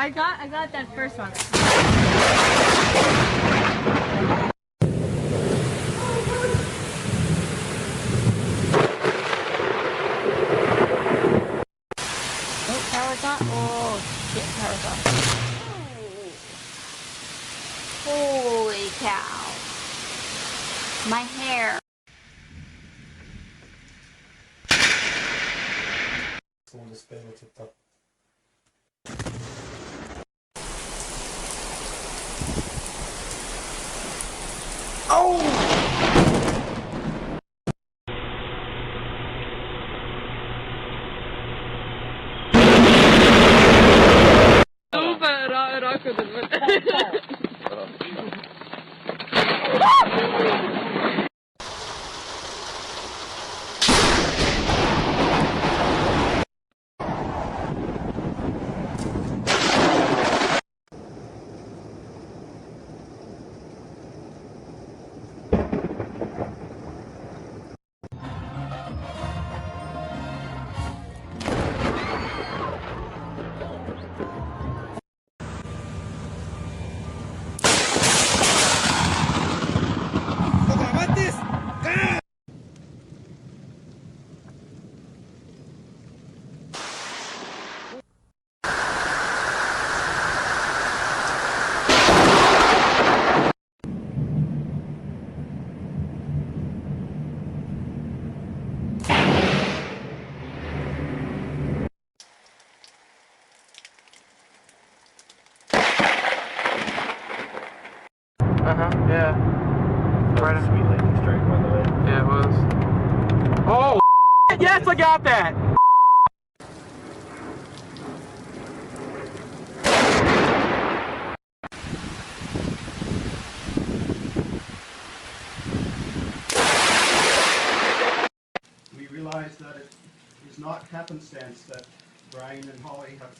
I got that first one. Oh, power's on. Oh shit, power's off. Holy cow. My hair. Segundo espelho aqui tá. Super raken het. Yeah. Right. Sweet lightning strike, by the way. Yeah, it was. Oh, yes, I got that. We realize that it is not happenstance that Brian and Holly have